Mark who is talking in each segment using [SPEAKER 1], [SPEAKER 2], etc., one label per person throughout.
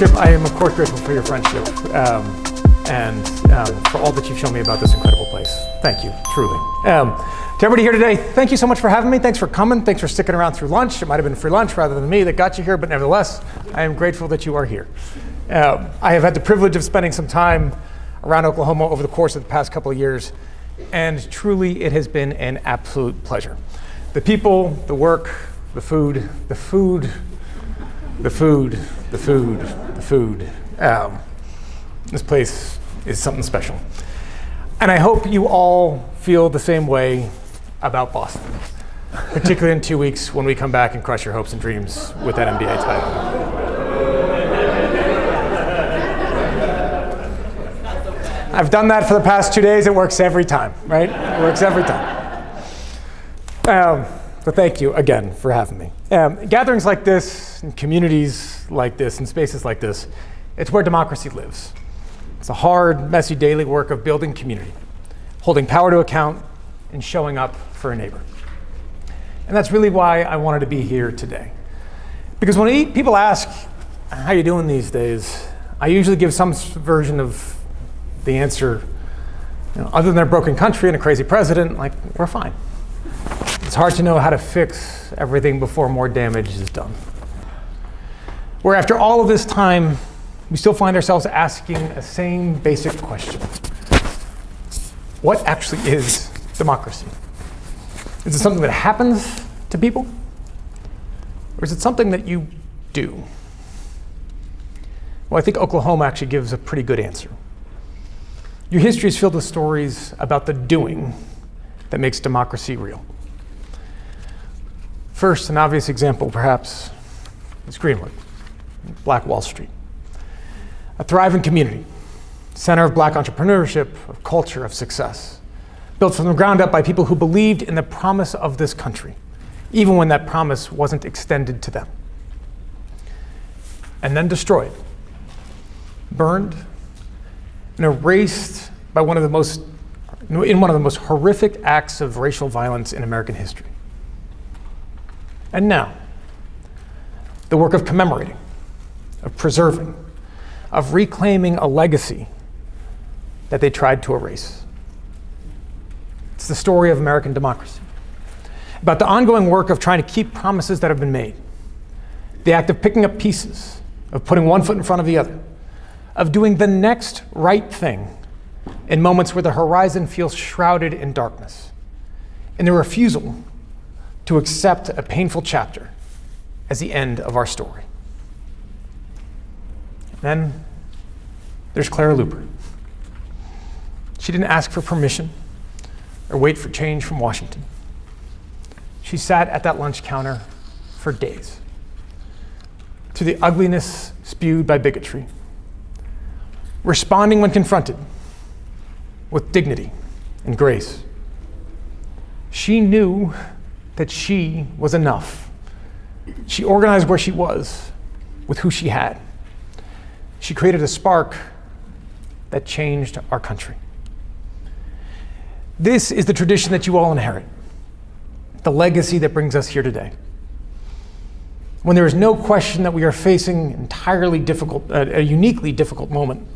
[SPEAKER 1] I am, of course, grateful for your friendship and for all that you've shown me about this incredible place. Thank you, truly. To everybody here today, thank you so much for having me. Thanks for coming. Thanks for sticking around through lunch. It might have been free lunch rather than me that got you here, but nevertheless, I am grateful that you are here. I have had the privilege of spending some time around Oklahoma over the course of the past couple of years, and truly it has been an absolute pleasure. The people, the work, the food. This place is something special. And I hope you all feel the same way about Boston, particularly in 2 weeks when we come back and crush your hopes and dreams with that NBA title. I've done that for the past 2 days. It works every time, right? It works every time. So thank you again for having me. Gatherings like this, and communities like this, and spaces like this, it's where democracy lives. It's the hard, messy daily work of building community, holding power to account, and showing up for a neighbor. And that's really why I wanted to be here today. Because when people ask, how you doing these days, I usually give some version of the answer, other than a broken country and a crazy president, like, we're fine. It's hard to know how to fix everything before more damage is done. Where after all of this time, we still find ourselves asking the same basic question. What actually is democracy? Is it something that happens to people? Or is it something that you do? Well, I think Oklahoma actually gives a pretty good answer. Your history is filled with stories about the doing that makes democracy real. First, an obvious example, perhaps, is Greenwood, Black Wall Street. A thriving community, center of Black entrepreneurship, of culture, of success, built from the ground up by people who believed in the promise of this country, even when that promise wasn't extended to them. And then destroyed, burned, and erased by in one of the most horrific acts of racial violence in American history. And now, the work of commemorating, of preserving, of reclaiming a legacy that they tried to erase. It's the story of American democracy, about the ongoing work of trying to keep promises that have been made, the act of picking up pieces, of putting one foot in front of the other, of doing the next right thing in moments where the horizon feels shrouded in darkness, and the refusal to accept a painful chapter as the end of our story. Then there's Clara Luper. She didn't ask for permission or wait for change from Washington. She sat at that lunch counter for days, to the ugliness spewed by bigotry, responding when confronted with dignity and grace. She knew that she was enough. She organized where she was with who she had. She created a spark that changed our country. This is the tradition that you all inherit, the legacy that brings us here today. When there is no question that we are facing a uniquely difficult moment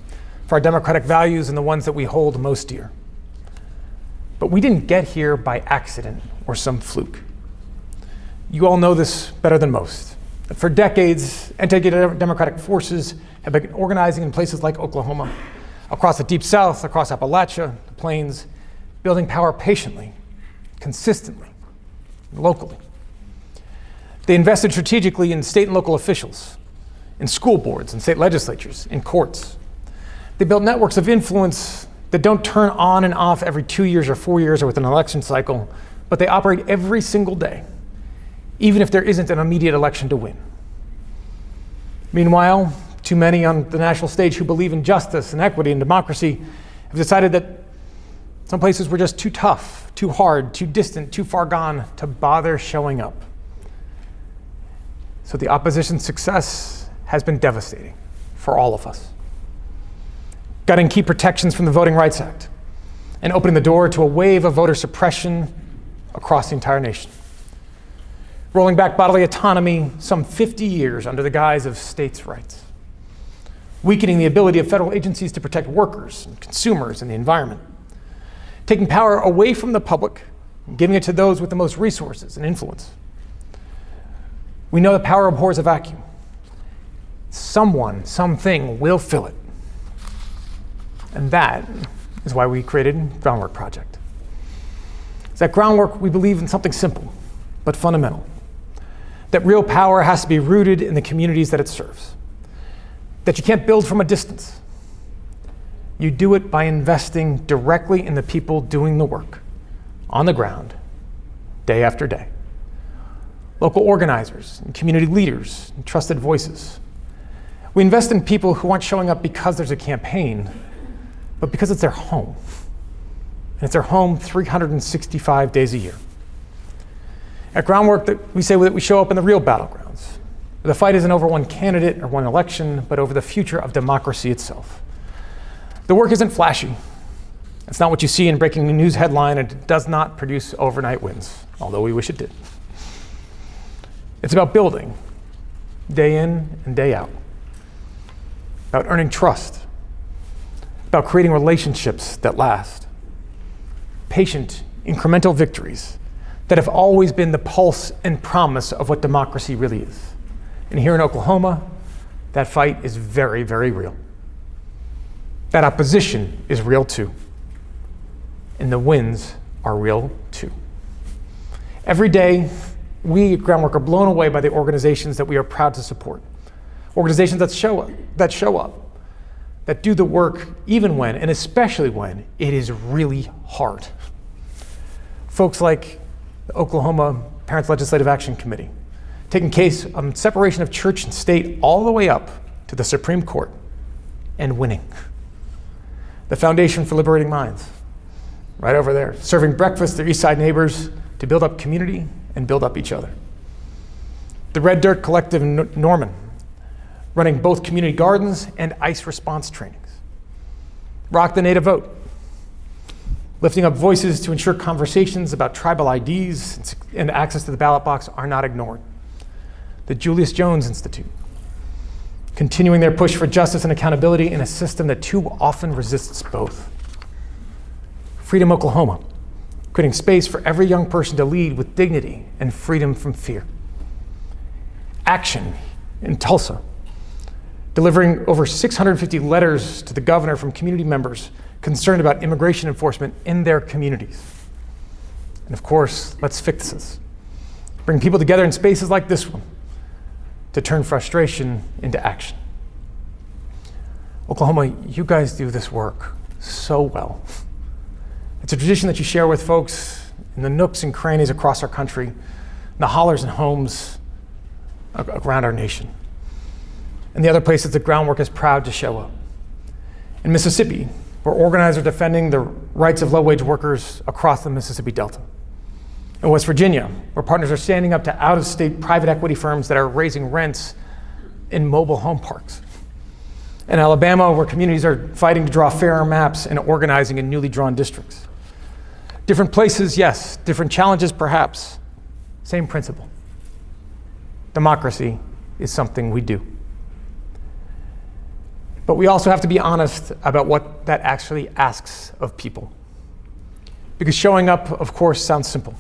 [SPEAKER 1] for our democratic values and the ones that we hold most dear. But we didn't get here by accident or some fluke. You all know this better than most. That for decades, anti-democratic forces have been organizing in places like Oklahoma, across the Deep South, across Appalachia, the Plains, building power patiently, consistently, locally. They invested strategically in state and local officials, in school boards and state legislatures, in courts. They built networks of influence that don't turn on and off every 2 years or 4 years or with an election cycle, but they operate every single day, even if there isn't an immediate election to win. Meanwhile, too many on the national stage who believe in justice and equity and democracy have decided that some places were just too tough, too hard, too distant, too far gone to bother showing up. So the opposition's success has been devastating for all of us. Gutting key protections from the Voting Rights Act and opening the door to a wave of voter suppression across the entire nation. Rolling back bodily autonomy some 50 years under the guise of states' rights. weakening the ability of federal agencies to protect workers and consumers and the environment, taking power away from the public and giving it to those with the most resources and influence. We know that power abhors a vacuum. Someone, something will fill it. And that is why we created Groundwork Project. It's at Groundwork, we believe in something simple, but fundamental. That real power has to be rooted in the communities that it serves. That you can't build from a distance. You do it by investing directly in the people doing the work, on the ground, day after day. Local organizers, and community leaders, and trusted voices. We invest in people who aren't showing up because there's a campaign, but because it's their home. And it's their home 365 days a year. At Groundwork, we say that we show up in the real battlegrounds. The fight isn't over one candidate or one election, but over the future of democracy itself. The work isn't flashy. It's not what you see in breaking news headline, and it does not produce overnight wins, although we wish it did. It's about building, day in and day out. About earning trust. About creating relationships that last. Patient, incremental victories that have always been the pulse and promise of what democracy really is. And here in Oklahoma, that fight is very, very real. That opposition is real too. And the wins are real too. Every day, we at Groundwork are blown away by the organizations that we are proud to support. Organizations that show up, that do the work even when, and especially when, it is really hard. Folks like the Oklahoma Parents Legislative Action Committee, taking case on separation of church and state all the way up to the Supreme Court and winning. The Foundation for Liberating Minds, right over there, serving breakfast to their East Side neighbors to build up community and build up each other. The Red Dirt Collective in Norman, running both community gardens and ICE response trainings. Rock the Native Vote, lifting up voices to ensure conversations about tribal IDs and access to the ballot box are not ignored. The Julius Jones Institute, continuing their push for justice and accountability in a system that too often resists both. Freedom Oklahoma, creating space for every young person to lead with dignity and freedom from fear. Action in Tulsa, delivering over 650 letters to the governor from community members concerned about immigration enforcement in their communities. And of course, Let's Fix This, bring people together in spaces like this one to turn frustration into action. Oklahoma, you guys do this work so well. It's a tradition that you share with folks in the nooks and crannies across our country, in the hollers and homes around our nation. And the other places that Groundwork is proud to show up. In Mississippi, where organizers are defending the rights of low-wage workers across the Mississippi Delta. In West Virginia, where partners are standing up to out-of-state private equity firms that are raising rents in mobile home parks. In Alabama, where communities are fighting to draw fairer maps and organizing in newly drawn districts. Different places, yes. Different challenges, perhaps. Same principle. Democracy is something we do. But we also have to be honest about what that actually asks of people. Because showing up, of course, sounds simple,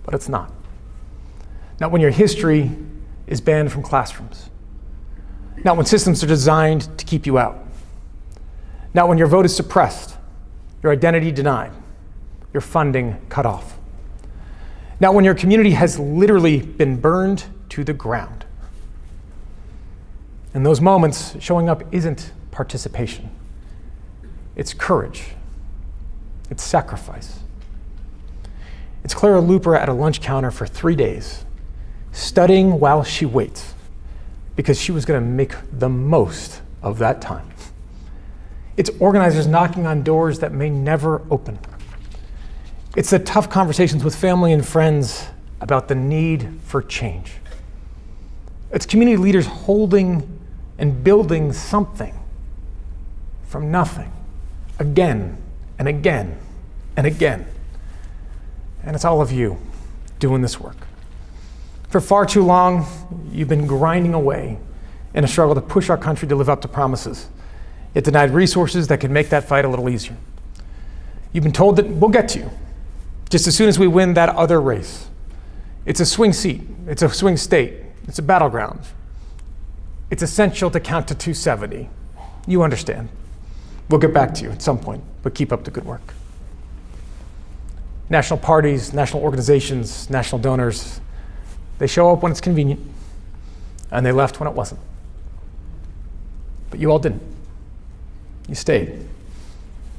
[SPEAKER 1] but it's not. Not when your history is banned from classrooms. Not when systems are designed to keep you out. Not when your vote is suppressed, your identity denied, your funding cut off. Not when your community has literally been burned to the ground. In those moments, showing up isn't participation. It's courage. It's sacrifice. It's Clara Luper at a lunch counter for 3 days, studying while she waits, because she was going to make the most of that time. It's organizers knocking on doors that may never open. It's the tough conversations with family and friends about the need for change. It's community leaders holding and building something from nothing, again and again and again. And it's all of you doing this work. For far too long, you've been grinding away in a struggle to push our country to live up to promises, yet denied resources that could make that fight a little easier. You've been told that we'll get to you just as soon as we win that other race. It's a swing seat, it's a swing state, it's a battleground. It's essential to count to 270. You understand. We'll get back to you at some point, but keep up the good work. National parties, national organizations, national donors, they show up when it's convenient, and they left when it wasn't. But you all didn't. You stayed.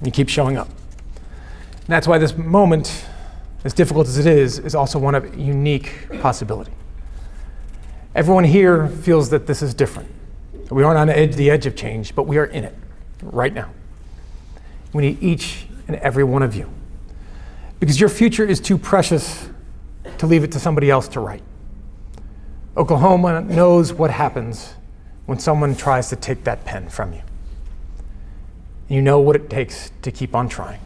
[SPEAKER 1] You keep showing up. And that's why this moment, as difficult as it is also one of unique possibility. Everyone here feels that this is different. We aren't on the edge of change, but we are in it right now. We need each and every one of you, because your future is too precious to leave it to somebody else to write. Oklahoma knows what happens when someone tries to take that pen from you. You know what it takes to keep on trying,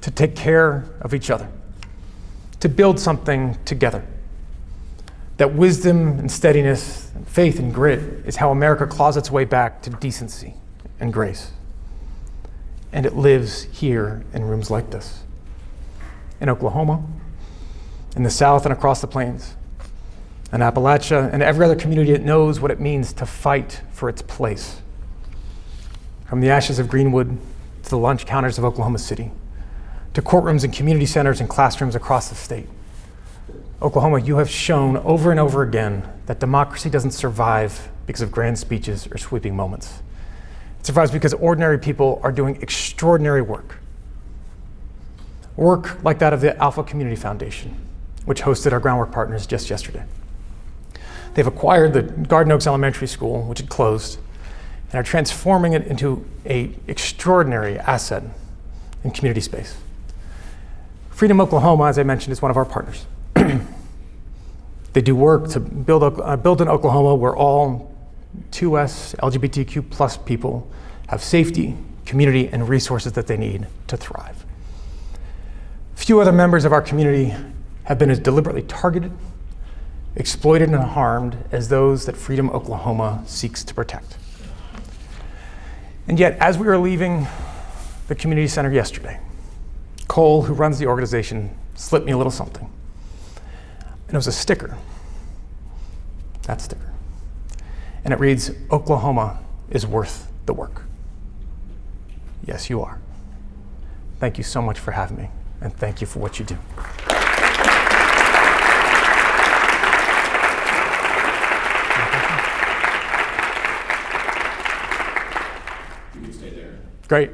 [SPEAKER 1] to take care of each other, to build something together. That wisdom and steadiness, and faith and grit is how America claws its way back to decency and grace. And it lives here in rooms like this. In Oklahoma, in the South and across the plains, in Appalachia, and every other community that knows what it means to fight for its place. From the ashes of Greenwood to the lunch counters of Oklahoma City, to courtrooms and community centers and classrooms across the state. Oklahoma, you have shown over and over again that democracy doesn't survive because of grand speeches or sweeping moments. It survives because ordinary people are doing extraordinary work. Work like that of the Alpha Community Foundation, which hosted our groundwork partners just yesterday. They've acquired the Garden Oaks Elementary School, which had closed, and are transforming it into an extraordinary asset in community space. Freedom Oklahoma, as I mentioned, is one of our partners. They do work to build an Oklahoma where all 2S LGBTQ plus people have safety, community, and resources that they need to thrive. Few other members of our community have been as deliberately targeted, exploited, and harmed as those that Freedom Oklahoma seeks to protect. And yet, as we were leaving the community center yesterday, Cole, who runs the organization, slipped me a little something. And it was a sticker. That sticker. And it reads, "Oklahoma is worth the work." Yes, you are. Thank you so much for having me, and thank you for what you do.
[SPEAKER 2] You can stay there.
[SPEAKER 1] Great.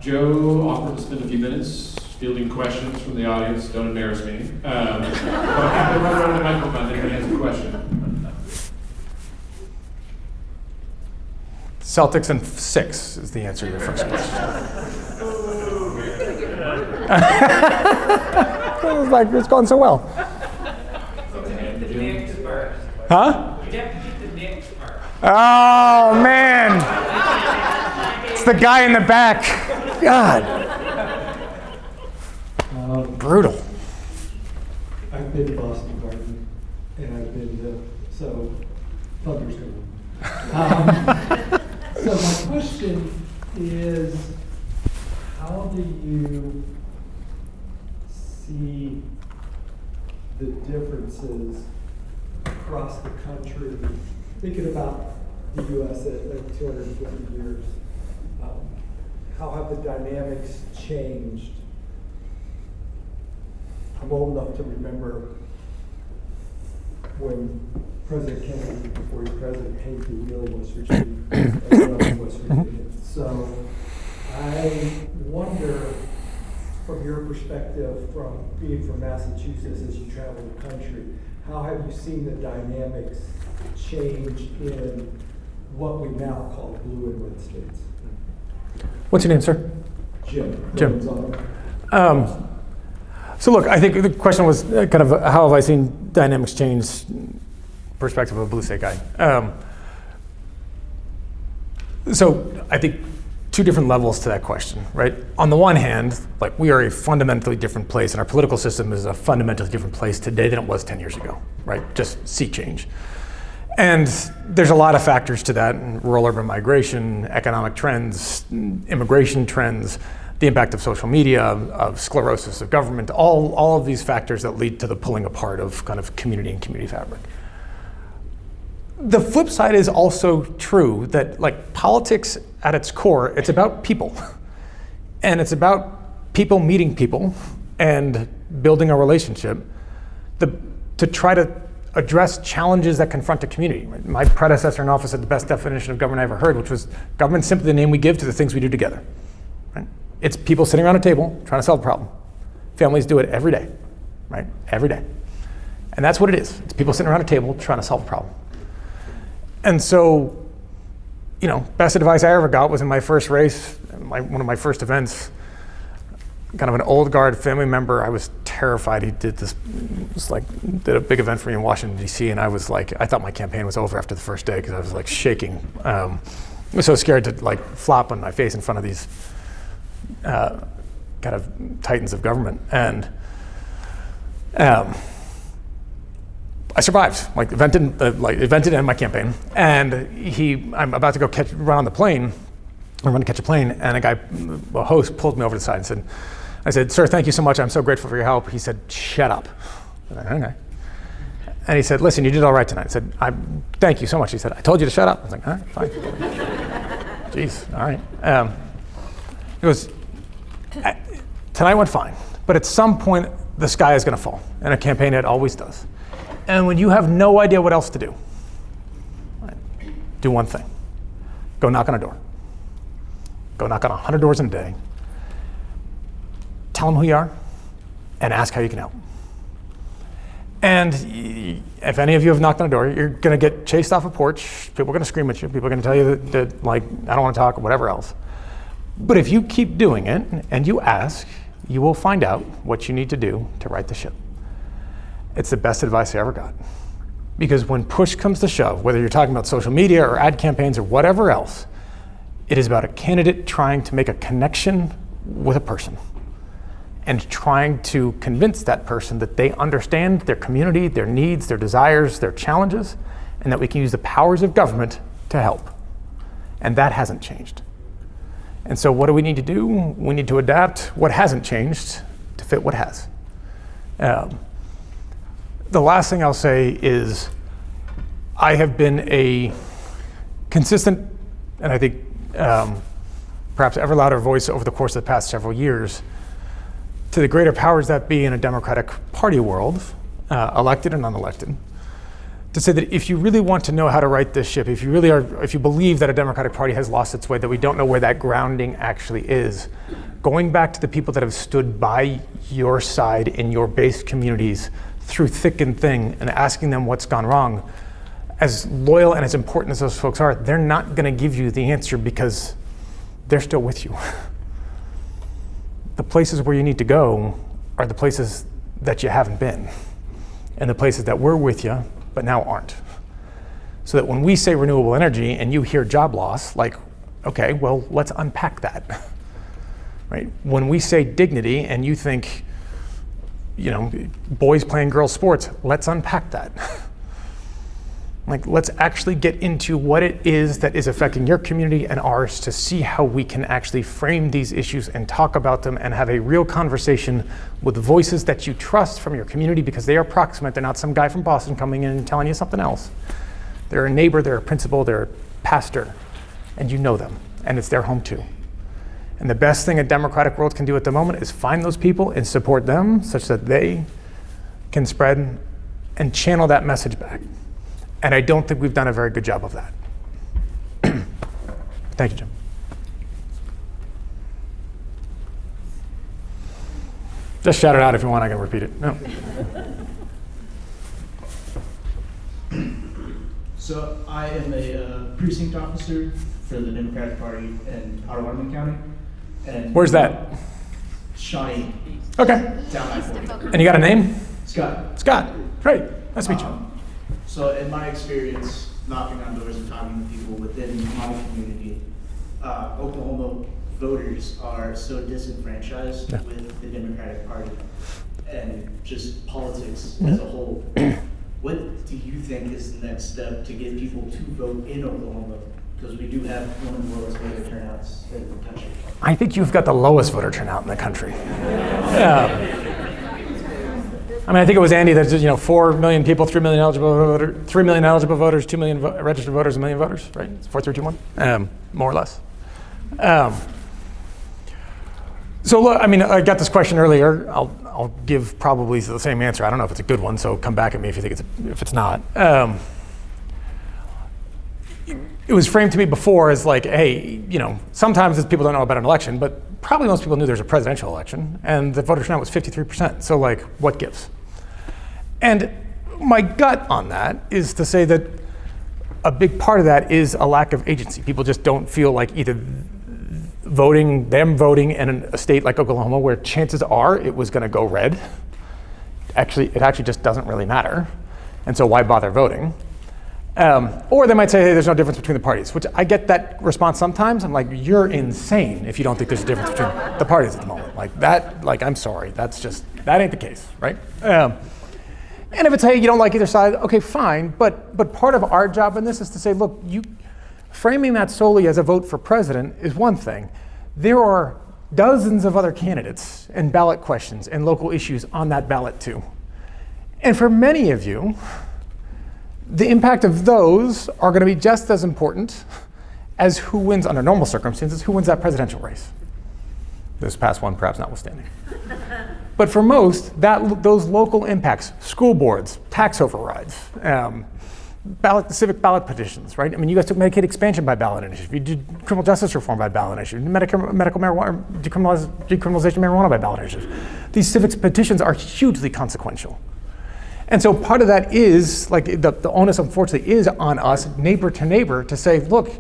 [SPEAKER 2] Joe offered to spend a few minutes fielding questions from the audience. Don't embarrass me. But I'm going to run around the microphone if anybody has a question.
[SPEAKER 1] Celtics in 6 is the answer to your first question. It was like, it's going so well. Huh? Oh, man. It's the guy in the back. God. Brutal.
[SPEAKER 3] I've been to Boston Garden, and I've been to, so Thunder's going to So my question is, how do you see the differences across the country, thinking about the U.S. at 250 years? How have the dynamics changed? I'm old enough to remember when President Kennedy, before he was president, hated the real West Virginia. So I wonder, from your perspective, from being from Massachusetts as you travel the country, how have you seen the dynamics change in what we now call blue and red states?
[SPEAKER 1] What's your name, sir?
[SPEAKER 3] Jim.
[SPEAKER 1] So look, I think the question was kind of how have I seen dynamics change, perspective of a blue state guy. So I think two different levels to that question, right? On the one hand, like we are a fundamentally different place, and our political system is a fundamentally different place today than it was 10 years ago, right? Just sea change. And there's a lot of factors to that: rural urban migration, economic trends, immigration trends, the impact of social media, of sclerosis of government, all of these factors that lead to the pulling apart of kind of community and community fabric. The flip side is also true that, like, politics at its core, it's about people. And it's about people meeting people and building a relationship to try to address challenges that confront a community. My predecessor in office had the best definition of government I ever heard, which was government's simply the name we give to the things we do together. Right? It's people sitting around a table trying to solve a problem. Families do it every day, right? Every day. And that's what it is. It's people sitting around a table trying to solve a problem. And so, you know, best advice I ever got was in my first race, one of my first events, kind of an old guard family member. I was terrified. He did a big event for me in Washington, D.C., and I was like, I thought my campaign was over after the first day because I was like shaking. I was so scared to like flop on my face in front of these kind of titans of government. And I survived. Event didn't end my campaign. And I'm about to go run on the plane. I'm going to catch a plane, and a host pulled me over to the side and I said, "Sir, thank you so much. I'm so grateful for your help." He said, "Shut up." I said, "Okay." And he said, "Listen, you did all right tonight." I said, "Thank you so much." He said, "I told you to shut up." I was like, "All right, fine." Jeez, all right. He goes, "Tonight went fine, but at some point the sky is going to fall, and a campaign it always does. And when you have no idea what else to do, right, do one thing. Go knock on a door. Go knock on 100 doors in a day. Tell them who you are, and ask how you can help. And if any of you have knocked on a door, you're going to get chased off a porch. People are going to scream at you. People are going to tell you that like, I don't want to talk, or whatever else. But if you keep doing it and you ask, you will find out what you need to do to right the ship." It's the best advice I ever got. Because when push comes to shove, whether you're talking about social media or ad campaigns or whatever else, it is about a candidate trying to make a connection with a person and trying to convince that person that they understand their community, their needs, their desires, their challenges, and that we can use the powers of government to help. And that hasn't changed. And so what do we need to do? We need to adapt what hasn't changed to fit what has. The last thing I'll say is I have been a consistent, and I think perhaps ever louder voice over the course of the past several years to the greater powers that be in a Democratic Party world, elected and unelected, to say that if you really want to know how to right this ship, if you believe that a Democratic Party has lost its way, that we don't know where that grounding actually is, going back to the people that have stood by your side in your base communities through thick and thin and asking them what's gone wrong, as loyal and as important as those folks are, they're not going to give you the answer because they're still with you. The places where you need to go are the places that you haven't been, and the places that were with you but now aren't. So that when we say renewable energy and you hear job loss, like, okay, well, let's unpack that. Right? When we say dignity and you think, you know, boys playing girls sports, let's unpack that. Like, let's actually get into what it is that is affecting your community and ours to see how we can actually frame these issues and talk about them and have a real conversation with voices that you trust from your community because they are proximate. They're not some guy from Boston coming in and telling you something else. They're a neighbor, they're a principal, they're a pastor, and you know them, and it's their home too. And the best thing a democratic world can do at the moment is find those people and support them such that they can spread and channel that message back. And I don't think we've done a very good job of that. Thank you, Jim. Just shout it out if you want, I can repeat it. No.
[SPEAKER 4] So I am a precinct officer for the Democratic Party in Potawatomi County. And
[SPEAKER 1] Where's that?
[SPEAKER 4] Shawnee.
[SPEAKER 1] Okay.
[SPEAKER 4] Down I-40.
[SPEAKER 1] And you got a name?
[SPEAKER 4] Scott.
[SPEAKER 1] Scott. Great. Nice to meet you.
[SPEAKER 4] So in my experience, knocking on doors and talking to people within my community, Oklahoma voters are so disenfranchised with the Democratic Party and just politics as a whole What do you think is the next step to get people to vote in Oklahoma? Because we do have one of the lowest voter turnouts in the country.
[SPEAKER 1] I think you've got the lowest voter turnout in the country. I mean, I think it was Andy that 4 million people, 3 million eligible voters, 2 million registered voters, 1 million voters, right? It's 4, 3, 2, 1, more or less. So look, I mean, I got this question earlier. I'll give probably the same answer. I don't know if it's a good one, so come back at me if you think if it's not. It was framed to me before as like, hey, sometimes people don't know about an election, but probably most people knew there's a presidential election, and the voter turnout was 53%. So like, what gives? And my gut on that is to say that a big part of that is a lack of agency. People just don't feel like either them voting in a state like Oklahoma, where chances are it was going to go red. It actually just doesn't really matter, and so why bother voting? Or they might say, hey, there's no difference between the parties, which I get that response sometimes. I'm like, you're insane if you don't think there's a difference between the parties at the moment. I'm sorry, that ain't the case, right? And if it's, hey, you don't like either side, okay, fine. But part of our job in this is to say, look, framing that solely as a vote for president is one thing. There are dozens of other candidates and ballot questions and local issues on that ballot too. And for many of you, the impact of those are going to be just as important as who wins, under normal circumstances, who wins that presidential race. This past one perhaps notwithstanding. But for most, those local impacts, school boards, tax overrides, civic ballot petitions, right? I mean, you guys took Medicaid expansion by ballot initiative. You did criminal justice reform by ballot initiative, medical marijuana, decriminalization of marijuana by ballot initiative. These civics petitions are hugely consequential. And so part of that is, like, the onus, unfortunately, is on us, neighbor to neighbor, to say, look,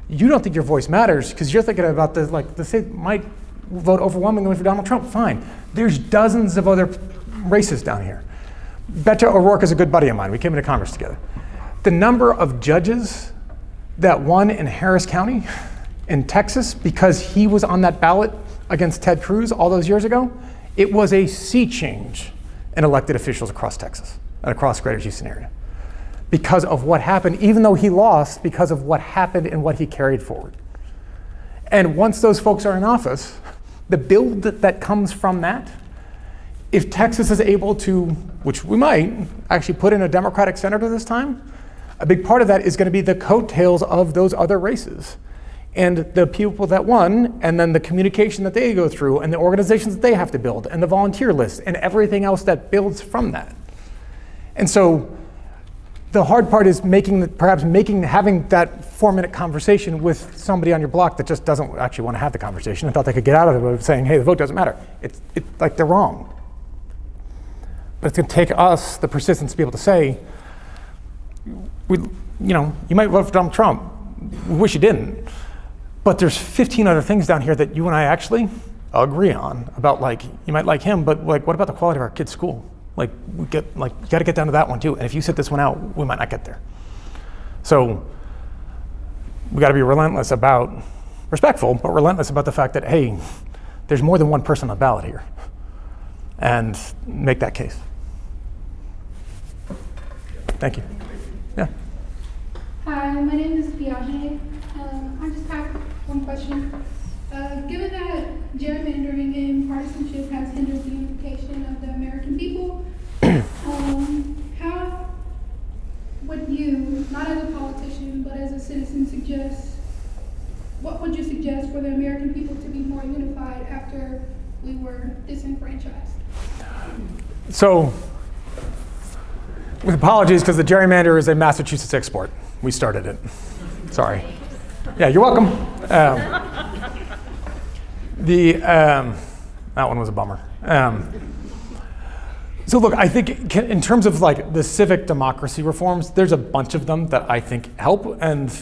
[SPEAKER 1] you don't think your voice matters because you're thinking about the state might vote overwhelmingly for Donald Trump. Fine. There's dozens of other races down here. Beto O'Rourke is a good buddy of mine. We came into Congress together. The number of judges that won in Harris County in Texas because he was on that ballot against Ted Cruz all those years ago, it was a sea change in elected officials across Texas and across Greater Houston area because of what happened, even though he lost, because of what happened and what he carried forward. And once those folks are in office, the build that comes from that, if Texas is able to, which we might, actually put in a Democratic senator this time, a big part of that is going to be the coattails of those other races. And the people that won, and then the communication that they go through, and the organizations that they have to build, and the volunteer list, and everything else that builds from that. And so the hard part is having that 4-minute conversation with somebody on your block that just doesn't actually want to have the conversation and thought they could get out of it by saying, hey, the vote doesn't matter. It's like they're wrong. But it's going to take us the persistence to be able to say, you might vote for Donald Trump. We wish you didn't. But there's 15 other things down here that you and I actually agree on about, like, you might like him, but like, what about the quality of our kids' school? You got to get down to that one too. And if you sit this one out, we might not get there. So we got to be respectful, but relentless about the fact that, hey, there's more than one person on the ballot here, and make that case. Thank you. Yeah.
[SPEAKER 5] Hi, my name is Piaget. I just have one question. Given that gerrymandering and partisanship has hindered the unification of the American people, how would you, not as a politician, but as a citizen, what would you suggest for the American people to be more unified after we were disenfranchised?
[SPEAKER 1] So, with apologies, because the gerrymander is a Massachusetts export. We started it. Sorry. Yeah, you're welcome. That one was a bummer. So look, I think in terms of like the civic democracy reforms, there's a bunch of them that I think help, and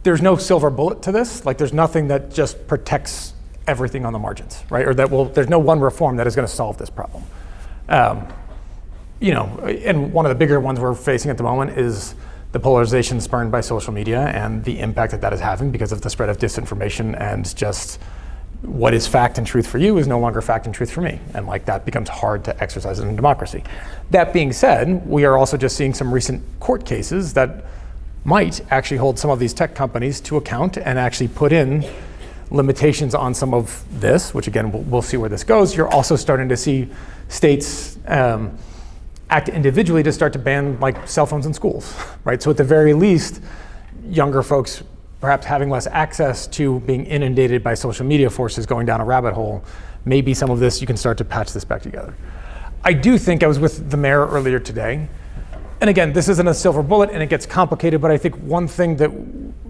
[SPEAKER 1] there's no silver bullet to this. Like, there's nothing that just protects everything on the margins, right? Or there's no one reform that is going to solve this problem. And one of the bigger ones we're facing at the moment is the polarization spurned by social media and the impact that is having because of the spread of disinformation and just what is fact and truth for you is no longer fact and truth for me. And like that becomes hard to exercise in a democracy. That being said, we are also just seeing some recent court cases that might actually hold some of these tech companies to account and actually put in limitations on some of this, which again, we'll see where this goes. You're also starting to see states act individually to start to ban like cell phones in schools, right? So at the very least, younger folks perhaps having less access to being inundated by social media forces going down a rabbit hole, maybe some of this, you can start to patch this back together. I do think, I was with the mayor earlier today, and again, this isn't a silver bullet and it gets complicated, but I think one thing that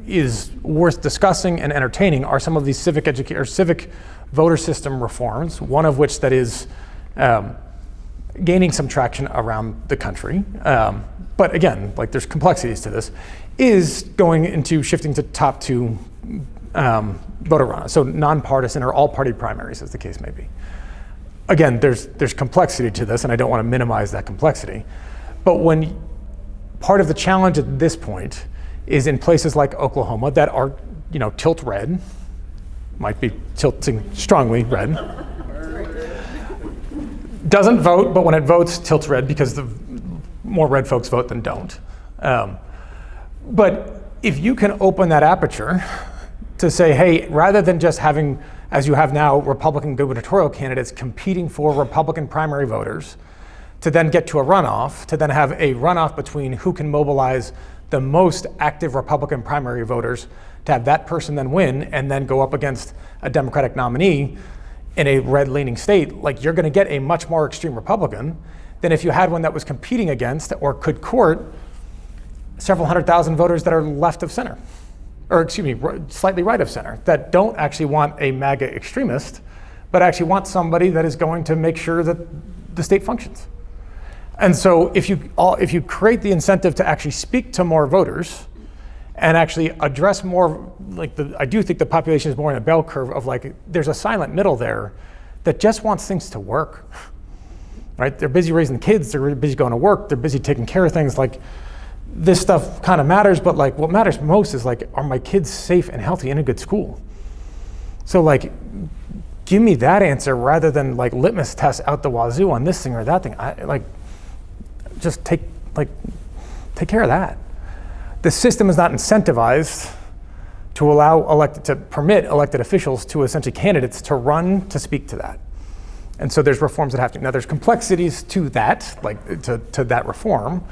[SPEAKER 1] is worth discussing and entertaining are some of these civic voter system reforms, one of which that is gaining some traction around the country. But again, like there's complexities to this, is going into shifting to top two voter runoff, so nonpartisan or all-party primaries, as the case may be. Again, there's complexity to this, and I don't want to minimize that complexity. But when part of the challenge at this point is in places like Oklahoma that are, tilt red, might be tilting strongly red, doesn't vote, but when it votes, tilts red because the more red folks vote than don't. But if you can open that aperture to say, hey, rather than just having, as you have now, Republican gubernatorial candidates competing for Republican primary voters, to then get to a runoff, to then have a runoff between who can mobilize the most active Republican primary voters, to have that person then win and then go up against a Democratic nominee in a red-leaning state, like you're gonna get a much more extreme Republican than if you had one that was competing against or could court several 100,000 voters that are left of center, or excuse me, slightly right of center, that don't actually want a MAGA extremist, but actually want somebody that is going to make sure that the state functions. And so if you create the incentive to actually speak to more voters and actually address more, I do think the population is more in a bell curve of like, there's a silent middle there that just wants things to work, right? They're busy raising kids, they're busy going to work, they're busy taking care of things. Like this stuff kind of matters, but like what matters most is like, are my kids safe and healthy in a good school? So like, give me that answer rather than like litmus tests out the wazoo on this thing or that thing. Just take care of that. The system is not incentivized to permit elected officials to essentially candidates to run to speak to that. And so there's reforms that have to, now there's complexities to that, like to that reform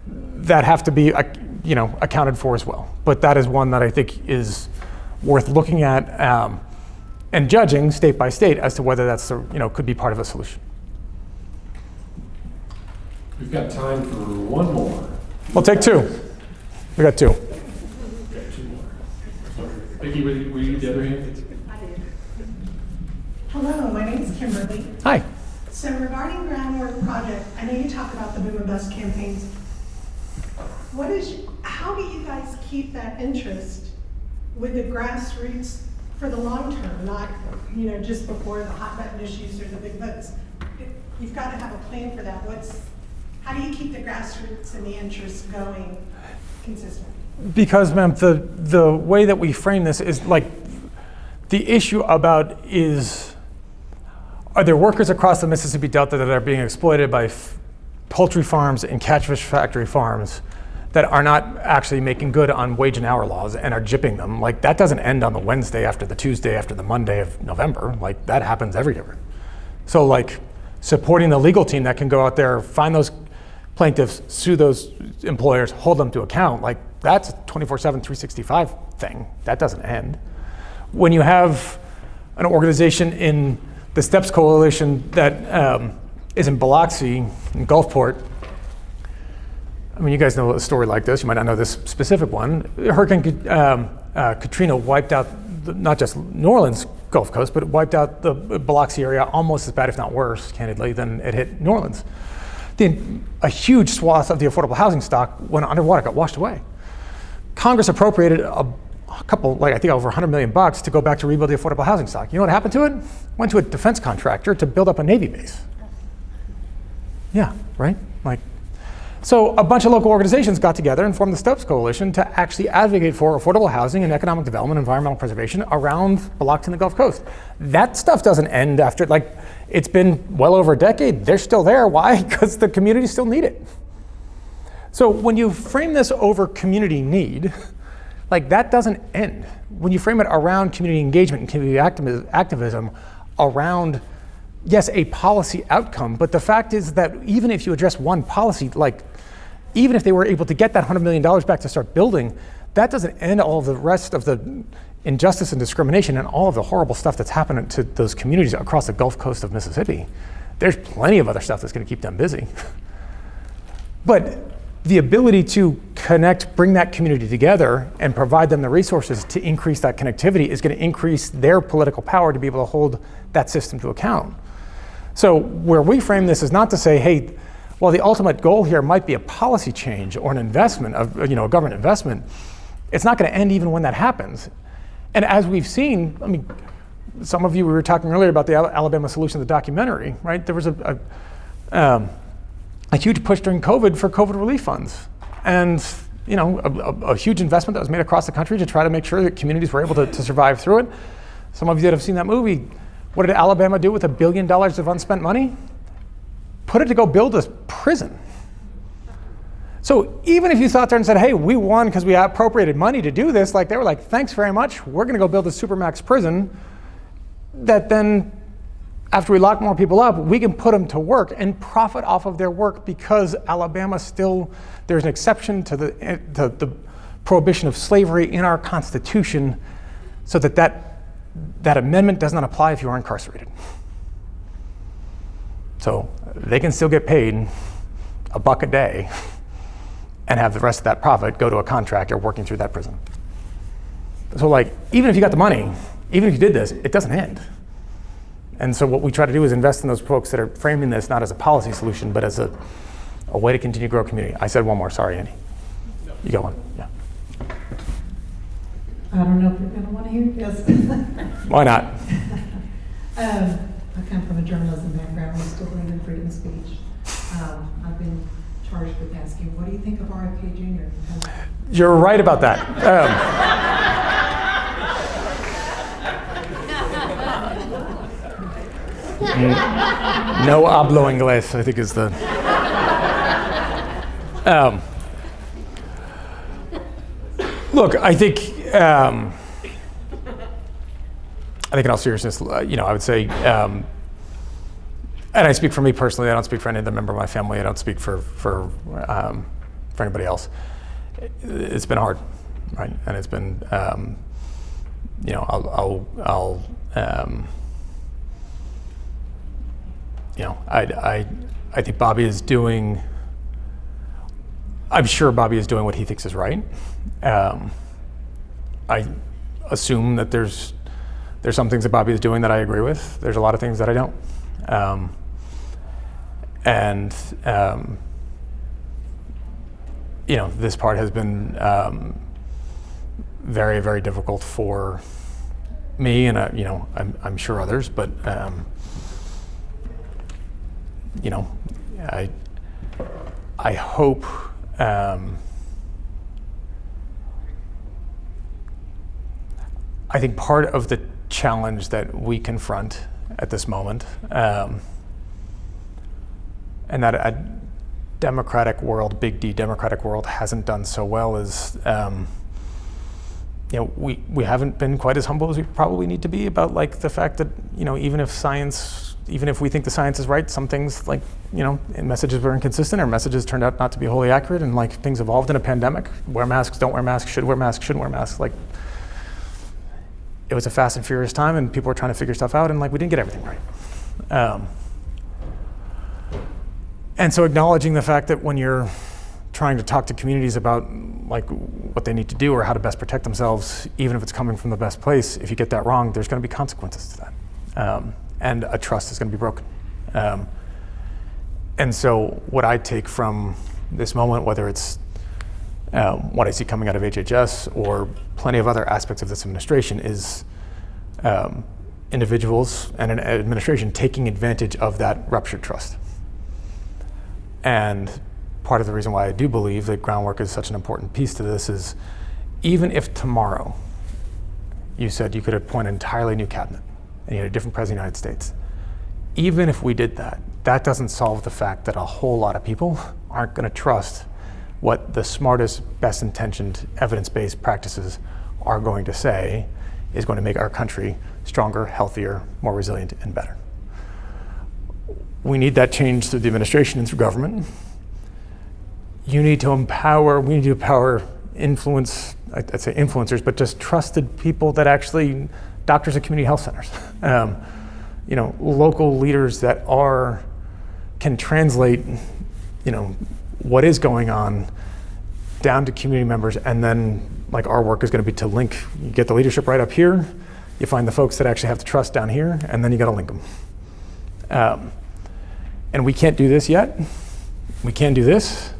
[SPEAKER 1] that have to be, accounted for as well. But that is one that I think is worth looking at and judging state by state as to whether that's could be part of a solution.
[SPEAKER 2] We've got time for one more.
[SPEAKER 1] We'll take two. We got two.
[SPEAKER 2] Okay, two more. Vicki, were you the other hand?
[SPEAKER 6] I did. Hello, my name is Kimberly.
[SPEAKER 1] Hi.
[SPEAKER 6] So regarding Groundwork Project, I know you talk about the boom and bust campaigns. How do you guys keep that interest with the grassroots for the long term, not just before the hot button issues or the big votes? You've got to have a plan for that. How do you keep the grassroots and the interest going consistently?
[SPEAKER 1] Because, ma'am, the way that we frame this is like, the issue about are there workers across the Mississippi Delta that are being exploited by poultry farms and catfish factory farms that are not actually making good on wage and hour laws and are gypping them? Like that doesn't end on the Wednesday after the Tuesday after the Monday of November. Like that happens every year. So like supporting the legal team that can go out there, find those plaintiffs, sue those employers, hold them to account, like that's a 24/7, 365 thing. That doesn't end. When you have an organization in the STEPS Coalition that is in Biloxi, in Gulfport, I mean, you guys know a story like this. You might not know this specific one. Hurricane Katrina wiped out not just New Orleans Gulf Coast, but it wiped out the Biloxi area almost as bad, if not worse, candidly, than it hit New Orleans. A huge swath of the affordable housing stock went underwater, got washed away. Congress appropriated a couple, I think over $100 million to go back to rebuild the affordable housing stock. You know what happened to it? Went to a defense contractor to build up a Navy base. Yeah, right? So a bunch of local organizations got together and formed the Stopes Coalition to actually advocate for affordable housing and economic development, environmental preservation around Biloxi and the Gulf Coast. That stuff doesn't end after, like, it's been well over a decade. They're still there. Why? Because the community still need it. So when you frame this over community need, like, that doesn't end. When you frame it around community engagement and community activism around, yes, a policy outcome, but the fact is that even if you address one policy, like, even if they were able to get that $100 million back to start building, that doesn't end all of the rest of the injustice and discrimination and all of the horrible stuff that's happening to those communities across the Gulf Coast of Mississippi. There's plenty of other stuff that's gonna keep them busy. But the ability to connect, bring that community together and provide them the resources to increase that connectivity is gonna increase their political power to be able to hold that system to account. So where we frame this is not to say, hey, well, the ultimate goal here might be a policy change or an investment, a government investment. It's not going to end even when that happens. And as we've seen, I mean, some of you, we were talking earlier about the Alabama Solution, the documentary, right? There was a huge push during COVID for COVID relief funds. And a huge investment that was made across the country to try to make sure that communities were able to survive through it. Some of you that have seen that movie, what did Alabama do with $1 billion of unspent money? Put it to go build a prison. So even if you thought there and said, hey, we won because we appropriated money to do this, like, they were like, thanks very much, we're gonna go build a supermax prison that then, after we lock more people up, we can put them to work and profit off of their work, because Alabama still, there's an exception to the prohibition of slavery in our Constitution, so that amendment does not apply if you are incarcerated. So they can still get paid $1 a day and have the rest of that profit go to a contractor working through that prison. So, like, even if you got the money, even if you did this, it doesn't end. And so what we try to do is invest in those folks that are framing this not as a policy solution, but as a way to continue to grow community. I said one more, sorry, Andy. You got one, yeah.
[SPEAKER 7] I don't know if you're gonna wanna hear this.
[SPEAKER 1] Why not?
[SPEAKER 7] I come from a journalism background. We still believe in freedom of speech. I've been charged with asking, what do you think of RFK Jr.?
[SPEAKER 1] You're right about that. No hablo inglés, I think is the. Look, I think in all seriousness, I would say, and I speak for me personally, I don't speak for any other member of my family, I don't speak for anybody else. It's been hard, right? And it's been, I think Bobby is doing, I'm sure Bobby is doing what he thinks is right. I assume that there's some things that Bobby is doing that I agree with. There's a lot of things that I don't. This part has been very, very difficult for me, and I'm sure others. But I hope. I think part of the challenge that we confront at this moment, and that a democratic world, big D democratic world, hasn't done so well is, we haven't been quite as humble as we probably need to be about, like, the fact that, even if we think the science is right, some things, like, messages were inconsistent, or messages turned out not to be wholly accurate, and, like, things evolved in a pandemic. Wear masks, don't wear masks, should wear masks, shouldn't wear masks. Like, it was a fast and furious time, and people were trying to figure stuff out, and, like, we didn't get everything right. And so acknowledging the fact that when you're trying to talk to communities about, like, what they need to do or how to best protect themselves, even if it's coming from the best place, if you get that wrong, there's going to be consequences to that. And a trust is going to be broken. And so what I take from this moment, whether it's what I see coming out of HHS or plenty of other aspects of this administration, is individuals and an administration taking advantage of that ruptured trust and part of the reason why I do believe that groundwork is such an important piece to this is, even if tomorrow you said you could appoint an entirely new cabinet and you had a different president of the United States, even if we did that, that doesn't solve the fact that a whole lot of people aren't going to trust what the smartest, best intentioned, evidence-based practices are going to say is going to make our country stronger, healthier, more resilient, and better. We need that change through the administration and through government. We need to empower influence, I'd say influencers, but just trusted people that actually, doctors at community health centers, local leaders that can translate, what is going on down to community members, and then like our work is going to be to link. You get the leadership right up here, you find the folks that actually have the trust down here, and then you got to link them. And we can't do this yet. We can do this,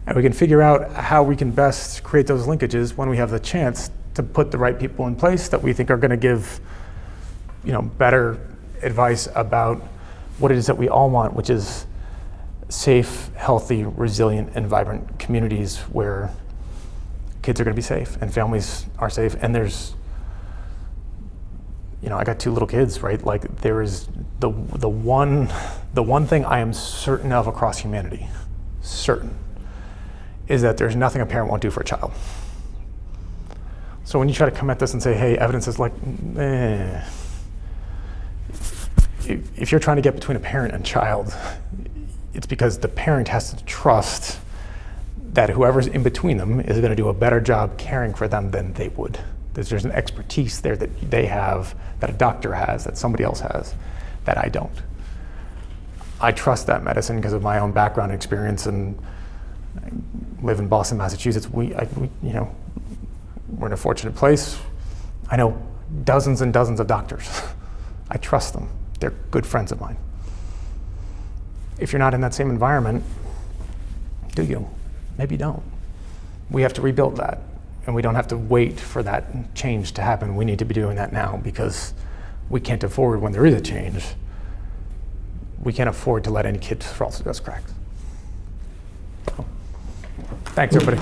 [SPEAKER 1] and we can figure out how we can best create those linkages when we have the chance to put the right people in place that we think are going to give, better advice about what it is that we all want, which is safe, healthy, resilient, and vibrant communities where kids are going to be safe and families are safe. And there's, I got 2 little kids, right? Like, there is the one thing I am certain of across humanity, is that there's nothing a parent won't do for a child. So when you try to come at this and say, hey, evidence is like, if you're trying to get between a parent and child, it's because the parent has to trust that whoever's in between them is going to do a better job caring for them than they would. There's an expertise there that they have, that a doctor has, that somebody else has, that I don't. I trust that medicine because of my own background and experience, and I live in Boston, Massachusetts. We're in a fortunate place. I know dozens and dozens of doctors. I trust them. They're good friends of mine. If you're not in that same environment, do you? Maybe you don't. We have to rebuild that, and we don't have to wait for that change to happen. We need to be doing that now, because we can't afford, when there is a change, we can't afford to let any kid fall through those cracks. Thanks, everybody.